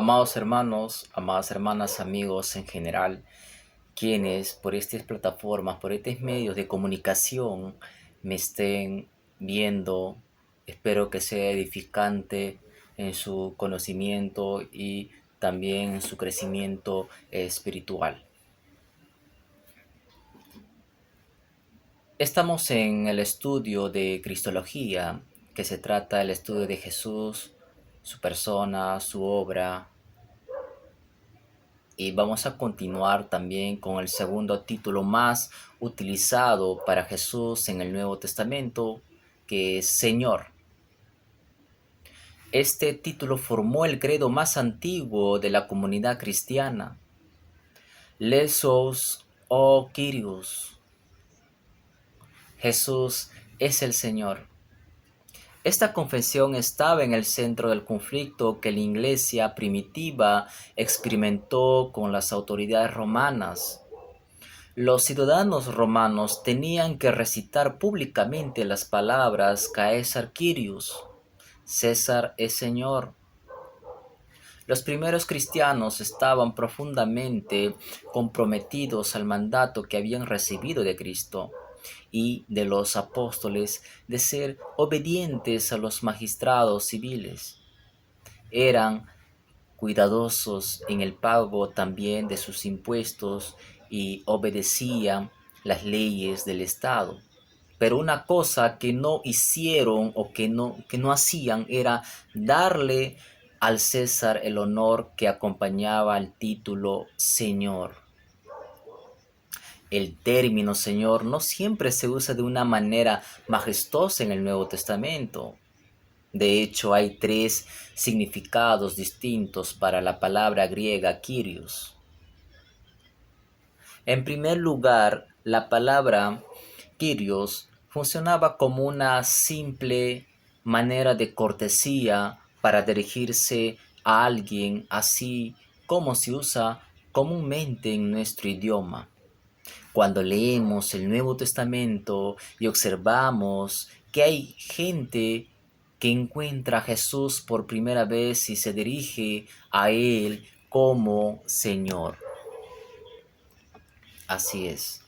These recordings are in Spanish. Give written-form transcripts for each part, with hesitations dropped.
Amados hermanos, amadas hermanas, amigos en general, quienes por estas plataformas, por estos medios de comunicación me estén viendo, espero que sea edificante en su conocimiento y también en su crecimiento espiritual. Estamos en el estudio de Cristología, que se trata del estudio de Jesús, su persona, su obra. Y vamos a continuar también con el segundo título más utilizado para Jesús en el Nuevo Testamento, que es Señor. Este título formó el credo más antiguo de la comunidad cristiana. Lesos o Kyrios. Jesús es el Señor. Esta confesión estaba en el centro del conflicto que la iglesia primitiva experimentó con las autoridades romanas. Los ciudadanos romanos tenían que recitar públicamente las palabras Caesar Kyrios, César es Señor. Los primeros cristianos estaban profundamente comprometidos al mandato que habían recibido de Cristo y de los apóstoles de ser obedientes a los magistrados civiles. Eran cuidadosos en el pago también de sus impuestos y obedecían las leyes del Estado. Pero una cosa que no hicieron o que no hacían era darle al César el honor que acompañaba al título Señor. El término Señor no siempre se usa de una manera majestuosa en el Nuevo Testamento. De hecho, hay tres significados distintos para la palabra griega Kyrios. En primer lugar, la palabra Kyrios funcionaba como una simple manera de cortesía para dirigirse a alguien, así como se usa comúnmente en nuestro idioma. Cuando leemos el Nuevo Testamento y observamos que hay gente que encuentra a Jesús por primera vez y se dirige a Él como Señor. Así es.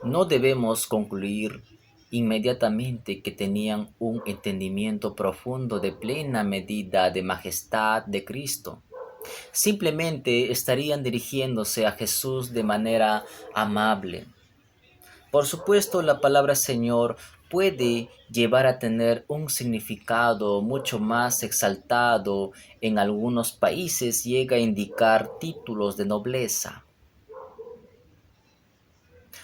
No debemos concluir inmediatamente que tenían un entendimiento profundo de plena medida de majestad de Cristo. Simplemente estarían dirigiéndose a Jesús de manera amable. Por supuesto, la palabra Señor puede llevar a tener un significado mucho más exaltado. En algunos países llega a indicar títulos de nobleza.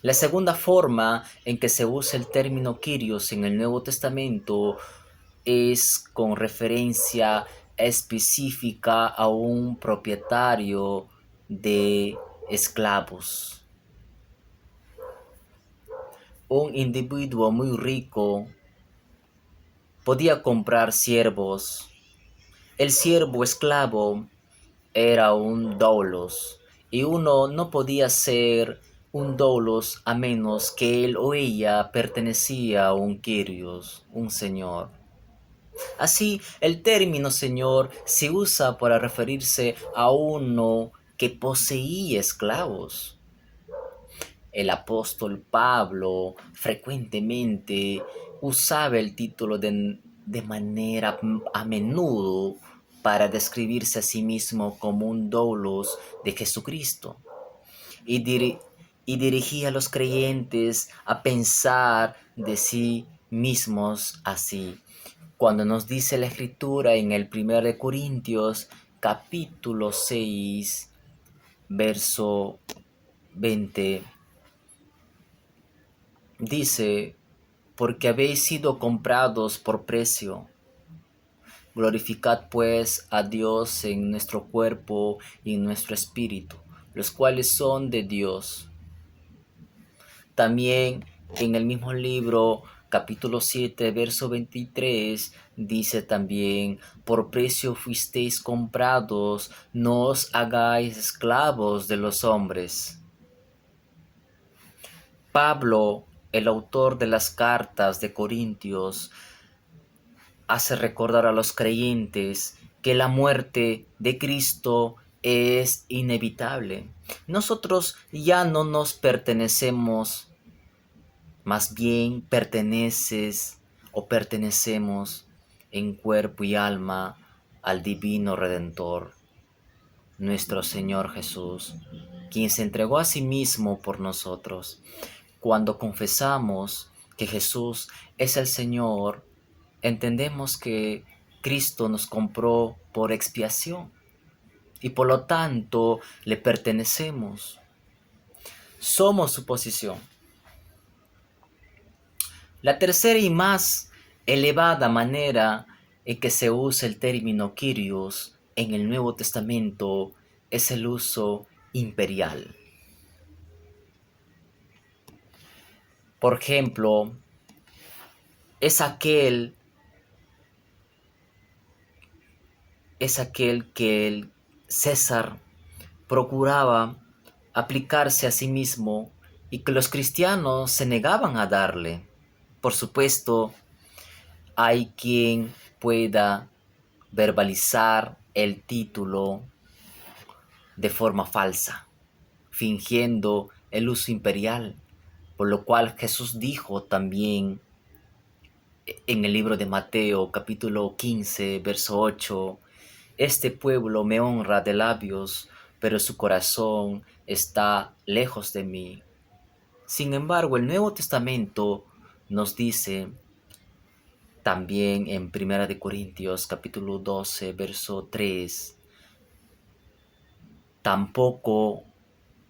La segunda forma en que se usa el término Kyrios en el Nuevo Testamento es con referencia específica a un propietario de esclavos. Un individuo muy rico podía comprar siervos. El siervo esclavo era un doulos y uno no podía ser un doulos a menos que él o ella pertenecía a un kyrios, un señor. Así, el término señor se usa para referirse a uno que poseía esclavos. El apóstol Pablo frecuentemente usaba el título de manera a menudo para describirse a sí mismo como un doulos de Jesucristo y, y dirigía a los creyentes a pensar de sí mismos así. Cuando nos dice la Escritura en el 1 Corintios capítulo 6 verso 20, dice, porque habéis sido comprados por precio. Glorificad pues a Dios en nuestro cuerpo y en nuestro espíritu, los cuales son de Dios. También en el mismo libro, capítulo 7, verso 23, dice también, por precio fuisteis comprados, no os hagáis esclavos de los hombres. Pablo, el autor de las cartas de Corintios, hace recordar a los creyentes que la muerte de Cristo es inevitable. Nosotros ya no nos pertenecemos, más bien perteneces o pertenecemos en cuerpo y alma al Divino Redentor, nuestro Señor Jesús, quien se entregó a sí mismo por nosotros. Cuando confesamos que Jesús es el Señor, entendemos que Cristo nos compró por expiación y por lo tanto le pertenecemos. Somos su posesión. La tercera y más elevada manera en que se usa el término Kyrios en el Nuevo Testamento es el uso imperial. Por ejemplo, es aquel que el César procuraba aplicarse a sí mismo y que los cristianos se negaban a darle. Por supuesto, hay quien pueda verbalizar el título de forma falsa, fingiendo el uso imperial, por lo cual Jesús dijo también en el libro de Mateo capítulo 15, verso 8, este pueblo me honra de labios, pero su corazón está lejos de mí. Sin embargo, el Nuevo Testamento nos dice también en Primera de Corintios capítulo 12, verso 3, tampoco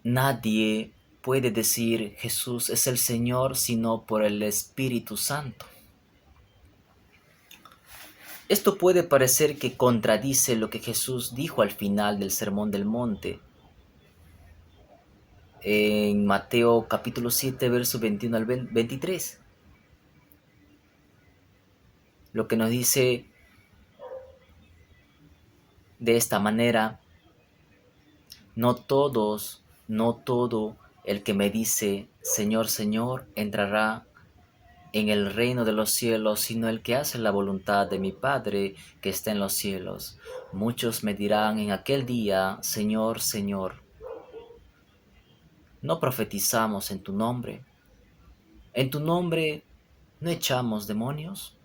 nadie puede decir Jesús es el Señor sino por el Espíritu Santo. Esto puede parecer que contradice lo que Jesús dijo al final del Sermón del Monte, en Mateo capítulo 7, verso 21 al 23. Lo que nos dice de esta manera, no todo el que me dice, Señor, Señor, entrará en el reino de los cielos, sino el que hace la voluntad de mi Padre que está en los cielos. Muchos me dirán en aquel día, Señor, Señor, ¿no profetizamos en tu nombre? ¿En tu nombre no echamos demonios?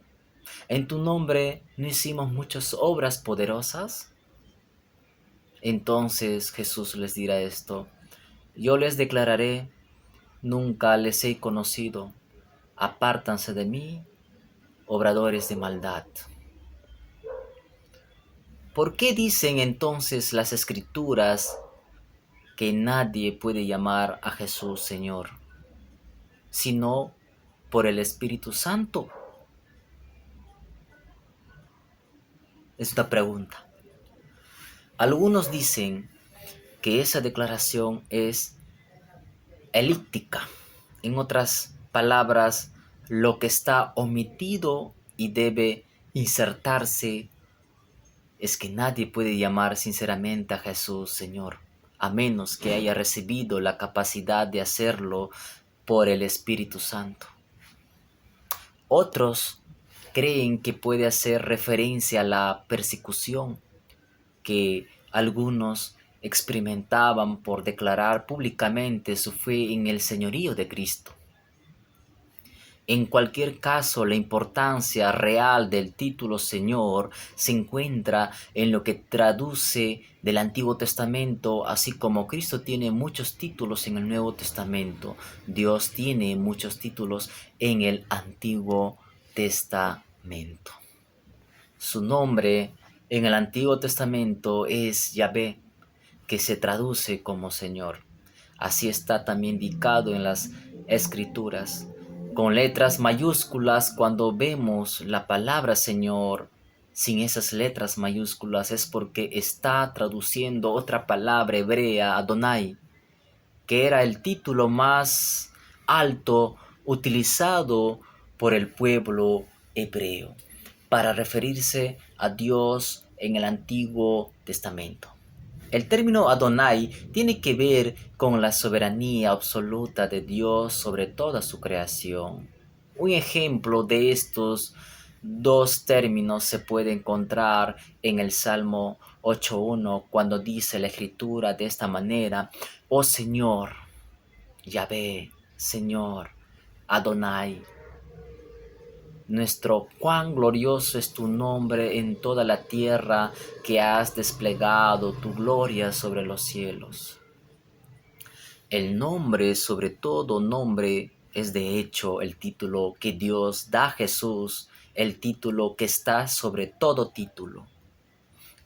¿En tu nombre no hicimos muchas obras poderosas? Entonces Jesús les dirá esto, yo les declararé, nunca les he conocido, apártanse de mí, obradores de maldad. ¿Por qué dicen entonces las Escrituras que nadie puede llamar a Jesús Señor, sino por el Espíritu Santo? Es una pregunta. Algunos dicen que esa declaración es elíptica. En otras palabras, lo que está omitido y debe insertarse es que nadie puede llamar sinceramente a Jesús Señor, a menos que haya recibido la capacidad de hacerlo por el Espíritu Santo. Otros creen que puede hacer referencia a la persecución que algunos experimentaban por declarar públicamente su fe en el señorío de Cristo. En cualquier caso, la importancia real del título Señor se encuentra en lo que traduce del Antiguo Testamento, así como Cristo tiene muchos títulos en el Nuevo Testamento. Dios tiene muchos títulos en el Antiguo Testamento. Su nombre en el Antiguo Testamento es Yahvé, que se traduce como Señor. Así está también indicado en las Escrituras. Con letras mayúsculas, cuando vemos la palabra Señor sin esas letras mayúsculas es porque está traduciendo otra palabra hebrea, Adonai, que era el título más alto utilizado por el pueblo hebreo para referirse a Dios en el Antiguo Testamento. El término Adonai tiene que ver con la soberanía absoluta de Dios sobre toda su creación. Un ejemplo de estos Dos términos se puede encontrar en el Salmo 8.1 cuando dice la escritura de esta manera: oh Señor, Yahvé, Señor, Adonai, nuestro cuán glorioso es tu nombre en toda la tierra, que has desplegado tu gloria sobre los cielos. El nombre, sobre todo nombre, es de hecho el título que Dios da a Jesús, el título que está sobre todo título.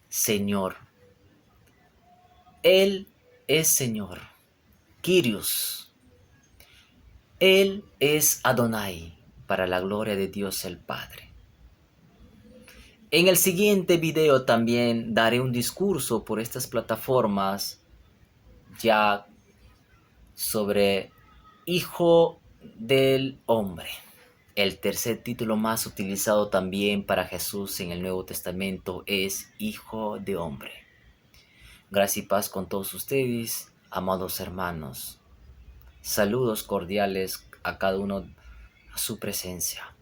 Señor. Él es Señor. Kyrios. Él es Adonai, para la gloria de Dios el Padre. En el siguiente video también daré un discurso por estas plataformas ya sobre Hijo del Hombre. El tercer título más utilizado también para Jesús en el Nuevo Testamento es Hijo de Hombre. Gracia y paz con todos ustedes, amados hermanos. Saludos cordiales a cada uno a su presencia.